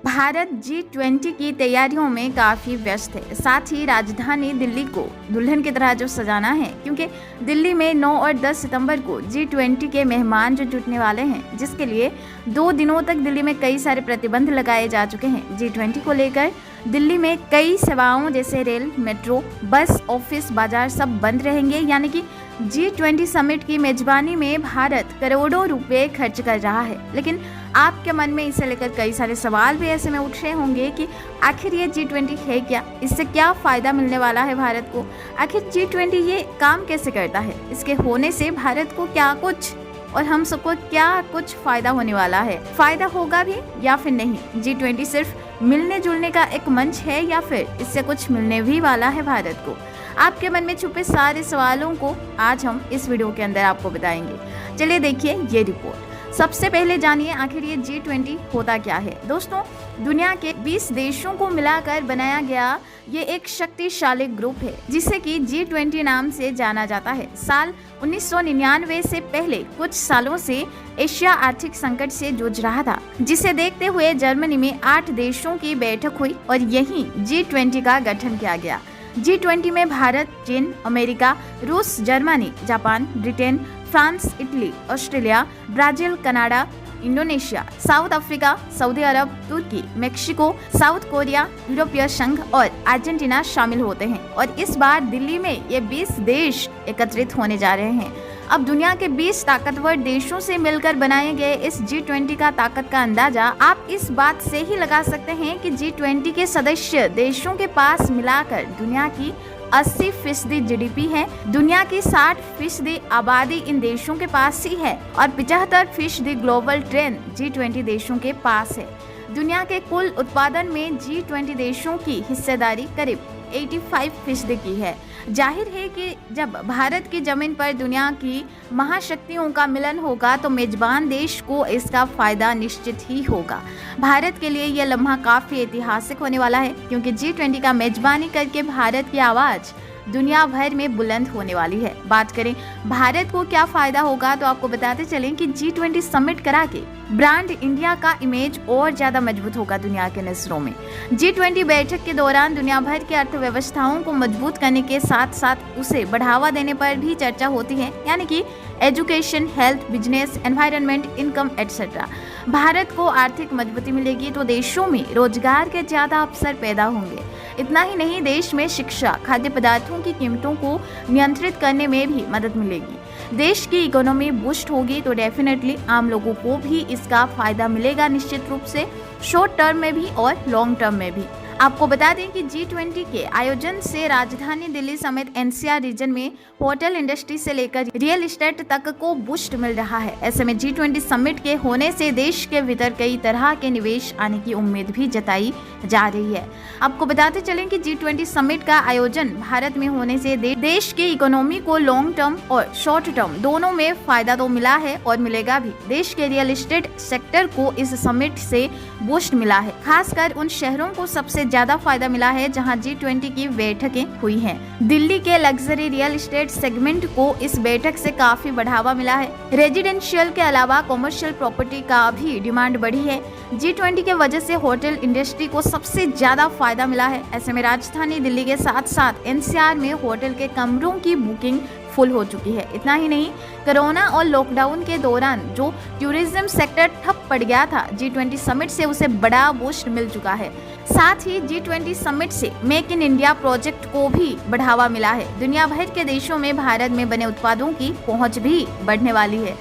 Bharat G20 की तैयारियों में काफी व्यस्त है। साथ ही राजधानी दिल्ली को दुल्हन की तरह जो सजाना है, क्योंकि दिल्ली में 9 और 10 सितंबर को G20 के मेहमान जो जुटने वाले हैं, जिसके लिए 2 दिनों तक दिल्ली में कई सारे प्रतिबंध लगाए जा चुके हैं। G20 को लेकर दिल्ली में कई सेवाओं जैसे रेल, मेट्रो, बस, ऑफिस, बाजार सब बंद रहेंगे। यानी कि G20 समिट की मेजबानी में भारत करोड़ों रुपए खर्च कर रहा है। लेकिन आपके मन में इसे लेकर कई सारे सवाल भी ऐसे में उठ रहे होंगे कि आखिर ये G20 है क्या, इससे क्या फायदा मिलने वाला है भारत को, आखिर G20 ये काम कैसे करता है, इसके होने से भारत को क्या कुछ और हम सबको क्या कुछ फायदा होने वाला है, फायदा होगा भी या फिर नहीं। G20 सिर्फ मिलने जुलने का एक मंच है या फिर इससे कुछ मिलने भी वाला है भारत को। आपके मन में छुपे सारे सवालों को आज हम इस वीडियो के अंदर आपको बताएंगे। चलिए देखिए ये रिपोर्ट। सबसे पहले जानिए आखिर ये G20 होता क्या है। दोस्तों, दुनिया के 20 देशों को मिलाकर बनाया गया ये एक शक्तिशाली ग्रुप है, जिसे कि G20 नाम से जाना जाता है। साल 1999 से पहले कुछ सालों से एशिया आर्थिक संकट से जूझ रहा था, जिसे देखते हुए जर्मनी में 8 देशों की बैठक हुई और यहीं G20 का गठन किया गया। G20 में भारत, चीन, अमेरिका, रूस, Germany, Japan, Britain, France, Italy, Australia, Brazil, Canada, Indonesia, South Africa, सऊदी अरब, तुर्की, मेक्सिको, साउथ कोरिया, यूरोपीय संघ और अर्जेंटीना शामिल होते हैं। और इस बार दिल्ली में ये 20 देश एकत्रित होने जा रहे हैं। अब दुनिया के 20 ताकतवर देशों से मिलकर बनाए गए इस G20 का ताकत का अंदाजा आप इस बात से ही लगा सकते हैं कि G20 के सदस्य देशों के पास मिलाकर दुनिया की 80% GDP है, दुनिया की 60% आबादी इन देशों के पास ही है और 75% ग्लोबल ट्रेंड G20 देशों के पास है। दुनिया के कुल उत्पादन में G20 देशों की हिस्सेदारी करीब 85% की है। जाहिर है कि जब भारत की जमीन पर दुनिया की महाशक्तियों का मिलन होगा तो मेजबान देश को इसका फायदा निश्चित ही होगा। भारत के लिए यह लम्हा काफी ऐतिहासिक होने वाला है, क्योंकि G20 का मेजबानी करके भारत की आवाज दुनिया भर में बुलंद होने वाली है। बात करें भारत को क्या फायदा होगा तो आपको बताते चलें कि G20 समिट करा के ब्रांड इंडिया का इमेज और ज्यादा मजबूत होगा दुनिया के नजरों में। G20 बैठक के दौरान दुनिया भर की अर्थव्यवस्थाओं को मजबूत करने के साथ साथ उसे बढ़ावा देने पर भी चर्चा होती है, यानी कि education, health, business, environment, income etcetera. Bharat को आर्थिक मजबूती मिलेगी तो देशों में रोजगार के ज्यादा अवसर पैदा होंगे। इतना ही नहीं, देश में शिक्षा, खाद्य पदार्थों की कीमतों को नियंत्रित करने में भी मदद मिलेगी। देश की इकोनॉमी बूस्ट होगी तो डेफिनेटली आम लोगों को भी इसका फायदा मिलेगा, निश्चित रूप से शॉर्ट टर्म में भी और लॉन्ग टर्म में भी। आपको बता दें कि G20 के आयोजन से राजधानी दिल्ली समेत NCR रीजन में होटल इंडस्ट्री से लेकर रियल एस्टेट तक को बूस्ट मिल रहा है। ऐसे में G20 समिट के होने से देश के भीतर कई तरह के निवेश आने की उम्मीद भी जताई जा रही है। आपको बताते चलें कि G20 समिट का आयोजन भारत में होने से देश की इकोनॉमी को लॉन्ग टर्म और शॉर्ट टर्म दोनों में फायदा तो मिला है और मिलेगा भी। देश के रियल एस्टेट सेक्टर को इस समिट से बूस्ट मिला है। खासकर उन शहरों को सबसे ज्यादा फायदा मिला है जहां G20 की बैठकें हुई हैं। दिल्ली के लग्जरी रियल एस्टेट सेगमेंट को इस बैठक से काफी बढ़ावा मिला है। रेजिडेंशियल के अलावा कमर्शियल प्रॉपर्टी का भी डिमांड बढ़ी है। G20 के वजह से होटल इंडस्ट्री को सबसे ज्यादा फायदा मिला है। ऐसे में राजधानी दिल्ली के साथ साथ NCR में होटल के कमरों की बुकिंग फुल हो चुकी है। इतना ही नहीं, कोरोना और लॉकडाउन के दौरान जो टूरिज्म सेक्टर ठप पड़ गया था, G20 समिट से उसे बड़ा बूस्ट मिल चुका है। साथ ही G20 समिट से मेक इन इंडिया प्रोजेक्ट को भी बढ़ावा मिला है। दुनिया भर के देशों में भारत में बने उत्पादों की पहुंच भी बढ़ने वाली है।